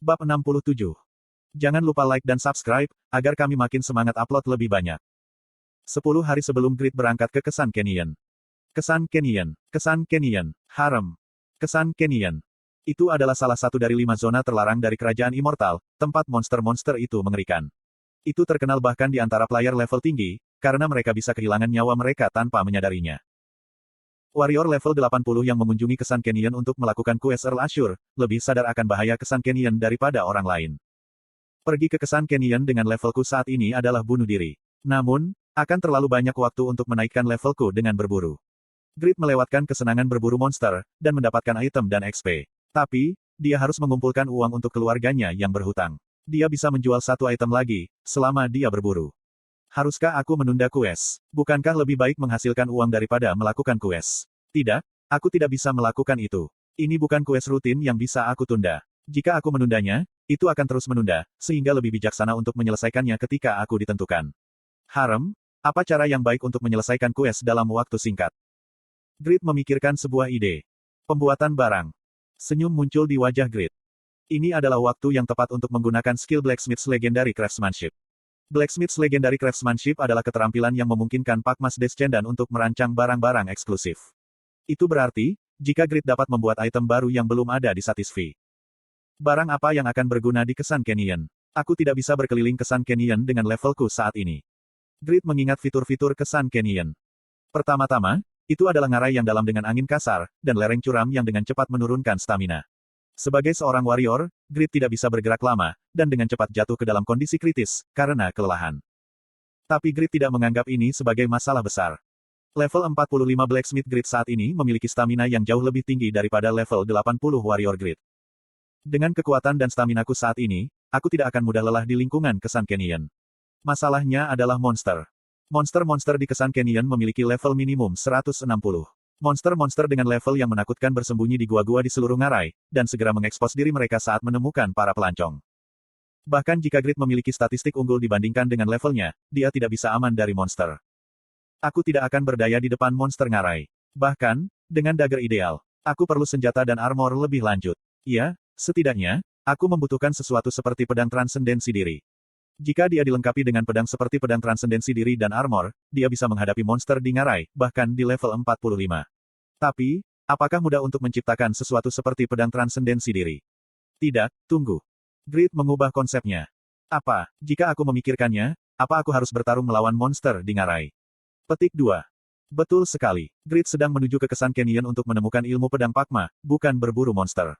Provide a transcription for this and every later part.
Bab 67. Jangan lupa like dan subscribe, agar kami makin semangat upload lebih banyak. 10 hari sebelum Grid berangkat ke Kesan Canyon. Kesan Canyon, Kesan Canyon, Harem. Kesan Canyon. Itu adalah salah satu dari 5 zona terlarang dari Kerajaan Immortal, tempat monster-monster itu mengerikan. Itu terkenal bahkan di antara player level tinggi, karena mereka bisa kehilangan nyawa mereka tanpa menyadarinya. Warrior level 80 yang mengunjungi Kesan Canyon untuk melakukan quest Earl Ashur, lebih sadar akan bahaya Kesan Canyon daripada orang lain. Pergi ke Kesan Canyon dengan levelku saat ini adalah bunuh diri. Namun, akan terlalu banyak waktu untuk menaikkan levelku dengan berburu. Grid melewatkan kesenangan berburu monster, dan mendapatkan item dan XP. Tapi, dia harus mengumpulkan uang untuk keluarganya yang berhutang. Dia bisa menjual satu item lagi, selama dia berburu. Haruskah aku menunda quest? Bukankah lebih baik menghasilkan uang daripada melakukan quest? Tidak, aku tidak bisa melakukan itu. Ini bukan quest rutin yang bisa aku tunda. Jika aku menundanya, itu akan terus menunda, sehingga lebih bijaksana untuk menyelesaikannya ketika aku ditentukan. Harem, apa cara yang baik untuk menyelesaikan quest dalam waktu singkat? Grid memikirkan sebuah ide. Pembuatan barang. Senyum muncul di wajah Grid. Ini adalah waktu yang tepat untuk menggunakan skill Blacksmith's Legendary Craftsmanship. Blacksmith's Legendary Craftsmanship adalah keterampilan yang memungkinkan Pak Mas Descendant untuk merancang barang-barang eksklusif. Itu berarti, jika Grid dapat membuat item baru yang belum ada di Satisfy. Barang apa yang akan berguna di Kesan Canyon? Aku tidak bisa berkeliling Kesan Canyon dengan levelku saat ini. Grid mengingat fitur-fitur Kesan Canyon. Pertama-tama, itu adalah ngarai yang dalam dengan angin kasar, dan lereng curam yang dengan cepat menurunkan stamina. Sebagai seorang warrior, Grid tidak bisa bergerak lama, dan dengan cepat jatuh ke dalam kondisi kritis, karena kelelahan. Tapi Grid tidak menganggap ini sebagai masalah besar. Level 45 Blacksmith Grid saat ini memiliki stamina yang jauh lebih tinggi daripada level 80 Warrior Grid. Dengan kekuatan dan staminaku saat ini, aku tidak akan mudah lelah di lingkungan Kesan Canyon. Masalahnya adalah monster. Monster-monster di Kesan Canyon memiliki level minimum 160. Monster-monster dengan level yang menakutkan bersembunyi di gua-gua di seluruh ngarai, dan segera mengekspos diri mereka saat menemukan para pelancong. Bahkan jika Grid memiliki statistik unggul dibandingkan dengan levelnya, dia tidak bisa aman dari monster. Aku tidak akan berdaya di depan monster ngarai. Bahkan, dengan dagger ideal, aku perlu senjata dan armor lebih lanjut. Ya, setidaknya, aku membutuhkan sesuatu seperti pedang transendensi diri. Jika dia dilengkapi dengan pedang seperti pedang transendensi diri dan armor, dia bisa menghadapi monster di ngarai, bahkan di level 45. Tapi, apakah mudah untuk menciptakan sesuatu seperti pedang transendensi diri? Tidak, tunggu. Grid mengubah konsepnya. Apa, jika aku memikirkannya, apa aku harus bertarung melawan monster di ngarai? Petik 2. Betul sekali. Grid sedang menuju ke Kesan Canyon untuk menemukan ilmu pedang Pakma, bukan berburu monster.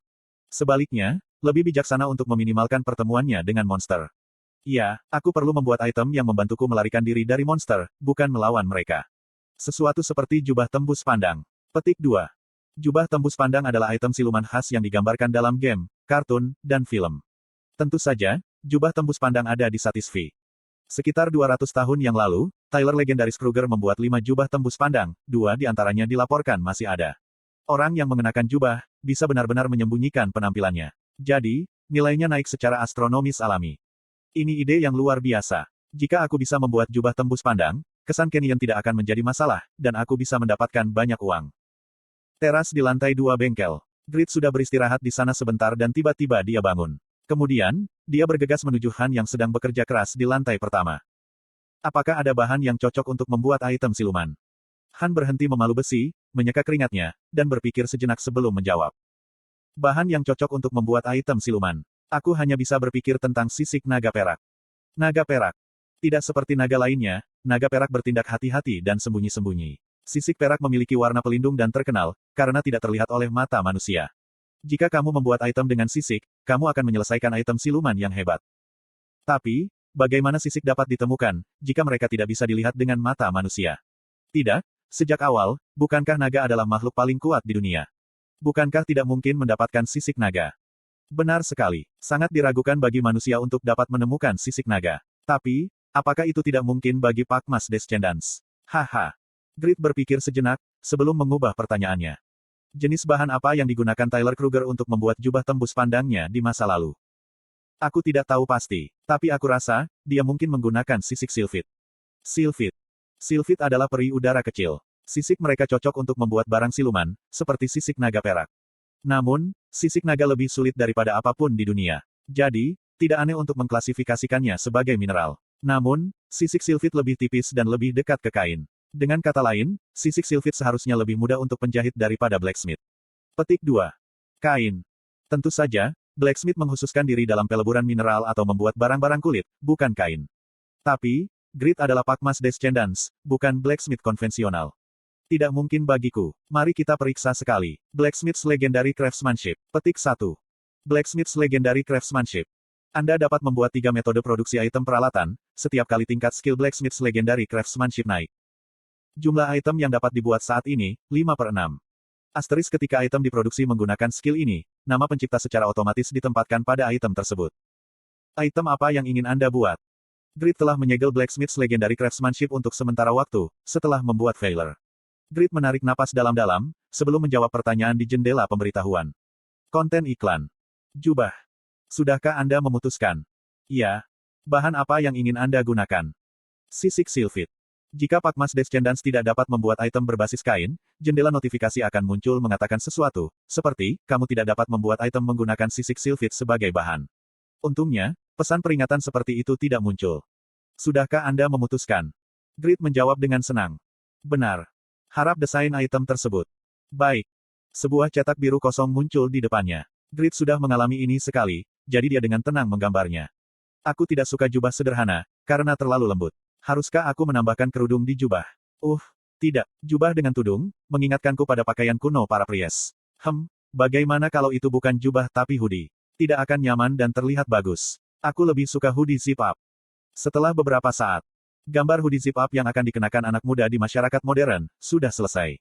Sebaliknya, lebih bijaksana untuk meminimalkan pertemuannya dengan monster. Ya, aku perlu membuat item yang membantuku melarikan diri dari monster, bukan melawan mereka. Sesuatu seperti jubah tembus pandang. Petik 2. Jubah tembus pandang adalah item siluman khas yang digambarkan dalam game, kartun, dan film. Tentu saja, jubah tembus pandang ada di Satisfy. Sekitar 200 tahun yang lalu, Tyler Legendaris Kruger membuat 5 jubah tembus pandang, 2 di antaranya dilaporkan masih ada. Orang yang mengenakan jubah, bisa benar-benar menyembunyikan penampilannya. Jadi, nilainya naik secara astronomis alami. Ini ide yang luar biasa. Jika aku bisa membuat jubah tembus pandang, Kesan Canyon tidak akan menjadi masalah, dan aku bisa mendapatkan banyak uang. Teras di lantai 2 bengkel. Grid sudah beristirahat di sana sebentar dan tiba-tiba dia bangun. Kemudian, dia bergegas menuju Han yang sedang bekerja keras di lantai pertama. Apakah ada bahan yang cocok untuk membuat item siluman? Han berhenti memalu besi, menyeka keringatnya, dan berpikir sejenak sebelum menjawab. Bahan yang cocok untuk membuat item siluman. Aku hanya bisa berpikir tentang sisik naga perak. Naga perak. Tidak seperti naga lainnya, naga perak bertindak hati-hati dan sembunyi-sembunyi. Sisik perak memiliki warna pelindung dan terkenal, karena tidak terlihat oleh mata manusia. Jika kamu membuat item dengan sisik, kamu akan menyelesaikan item siluman yang hebat. Tapi, bagaimana sisik dapat ditemukan, jika mereka tidak bisa dilihat dengan mata manusia? Tidak, sejak awal, bukankah naga adalah makhluk paling kuat di dunia? Bukankah tidak mungkin mendapatkan sisik naga? Benar sekali. Sangat diragukan bagi manusia untuk dapat menemukan sisik naga. Tapi, apakah itu tidak mungkin bagi Pak Mas Descendants? Haha. Grid berpikir sejenak, sebelum mengubah pertanyaannya. Jenis bahan apa yang digunakan Tyler Kruger untuk membuat jubah tembus pandangnya di masa lalu? Aku tidak tahu pasti, tapi aku rasa, dia mungkin menggunakan sisik Sylphid. Sylphid. Sylphid adalah peri udara kecil. Sisik mereka cocok untuk membuat barang siluman, seperti sisik naga perak. Namun, sisik naga lebih sulit daripada apapun di dunia. Jadi, tidak aneh untuk mengklasifikasikannya sebagai mineral. Namun, sisik silfit lebih tipis dan lebih dekat ke kain. Dengan kata lain, sisik silfit seharusnya lebih mudah untuk penjahit daripada blacksmith. Petik 2. Kain. Tentu saja, blacksmith menghususkan diri dalam peleburan mineral atau membuat barang-barang kulit, bukan kain. Tapi, grit adalah Pakmas Descendants, bukan blacksmith konvensional. Tidak mungkin bagiku. Mari kita periksa sekali. Blacksmith's Legendary Craftsmanship. Petik 1. Blacksmith's Legendary Craftsmanship. Anda dapat membuat 3 metode produksi item peralatan, setiap kali tingkat skill Blacksmith's Legendary Craftsmanship naik. Jumlah item yang dapat dibuat saat ini, 5/6. Asterisk ketika item diproduksi menggunakan skill ini, nama pencipta secara otomatis ditempatkan pada item tersebut. Item apa yang ingin Anda buat? Grit telah menyegel Blacksmith's Legendary Craftsmanship untuk sementara waktu, setelah membuat failure. Grit menarik napas dalam-dalam, sebelum menjawab pertanyaan di jendela pemberitahuan. Konten iklan. Jubah. Sudahkah Anda memutuskan? Iya. Bahan apa yang ingin Anda gunakan? Sisik silfit. Jika Pakmas Descendants tidak dapat membuat item berbasis kain, jendela notifikasi akan muncul mengatakan sesuatu, seperti, kamu tidak dapat membuat item menggunakan sisik silfit sebagai bahan. Untungnya, pesan peringatan seperti itu tidak muncul. Sudahkah Anda memutuskan? Grit menjawab dengan senang. Benar. Harap desain item tersebut. Baik. Sebuah cetak biru kosong muncul di depannya. Grit sudah mengalami ini sekali, jadi dia dengan tenang menggambarnya. Aku tidak suka jubah sederhana, karena terlalu lembut. Haruskah aku menambahkan kerudung di jubah? Tidak. Jubah dengan tudung, mengingatkanku pada pakaian kuno para priest. Bagaimana kalau itu bukan jubah tapi hoodie? Tidak akan nyaman dan terlihat bagus. Aku lebih suka hoodie zip-up. Setelah beberapa saat, gambar hoodie zip-up yang akan dikenakan anak muda di masyarakat modern, sudah selesai.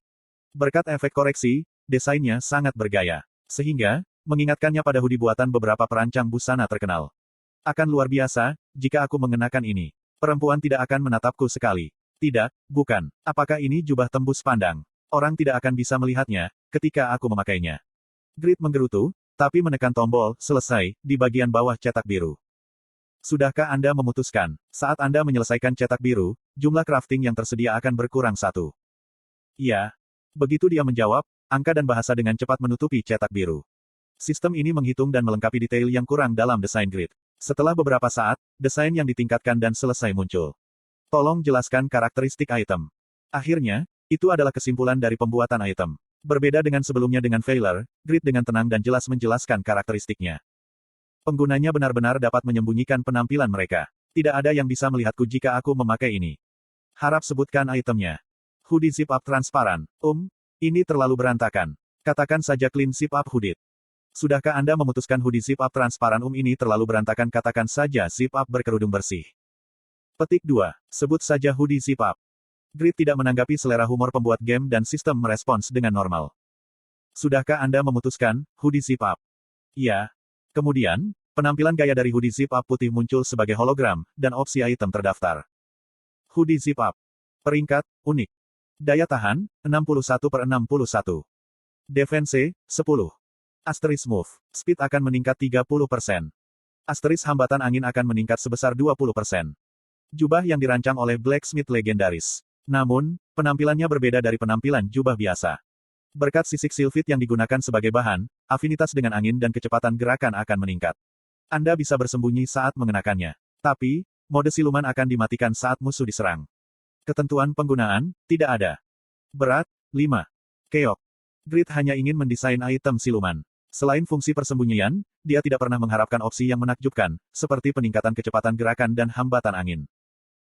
Berkat efek koreksi, desainnya sangat bergaya. Sehingga, mengingatkannya pada hoodie buatan beberapa perancang busana terkenal. Akan luar biasa, jika aku mengenakan ini. Perempuan tidak akan menatapku sekali. Tidak, bukan. Apakah ini jubah tembus pandang? Orang tidak akan bisa melihatnya, ketika aku memakainya. Grit menggerutu, tapi menekan tombol, selesai, di bagian bawah cetak biru. Sudahkah Anda memutuskan? Saat Anda menyelesaikan cetak biru, jumlah crafting yang tersedia akan berkurang 1. Iya. Begitu dia menjawab, angka dan bahasa dengan cepat menutupi cetak biru. Sistem ini menghitung dan melengkapi detail yang kurang dalam desain Grit. Setelah beberapa saat, desain yang ditingkatkan dan selesai muncul. Tolong jelaskan karakteristik item. Akhirnya, itu adalah kesimpulan dari pembuatan item. Berbeda dengan sebelumnya dengan failure, Grit dengan tenang dan jelas menjelaskan karakteristiknya. Penggunanya benar-benar dapat menyembunyikan penampilan mereka. Tidak ada yang bisa melihatku jika aku memakai ini. Harap sebutkan itemnya. Hoodie zip-up transparan. Ini terlalu berantakan. Katakan saja clean zip-up hoodie. Sudahkah Anda memutuskan hoodie zip-up transparan ini terlalu berantakan? Katakan saja zip-up berkerudung bersih. Petik 2. Sebut saja hoodie zip-up. Grit tidak menanggapi selera humor pembuat game dan sistem merespons dengan normal. Sudahkah Anda memutuskan hoodie zip-up? Iya. Kemudian, penampilan gaya dari hoodie zip-up putih muncul sebagai hologram, dan opsi item terdaftar. Hoodie zip-up. Peringkat, unik. Daya tahan, 61/61. Defense, 10. Asterisk move. Speed akan meningkat 30%. Asterisk hambatan angin akan meningkat sebesar 20%. Jubah yang dirancang oleh Blacksmith legendaris. Namun, penampilannya berbeda dari penampilan jubah biasa. Berkat sisik silfit yang digunakan sebagai bahan, afinitas dengan angin dan kecepatan gerakan akan meningkat. Anda bisa bersembunyi saat mengenakannya. Tapi, mode siluman akan dimatikan saat musuh diserang. Ketentuan penggunaan, tidak ada. Berat, 5. Keok. Grit hanya ingin mendesain item siluman. Selain fungsi persembunyian, dia tidak pernah mengharapkan opsi yang menakjubkan, seperti peningkatan kecepatan gerakan dan hambatan angin.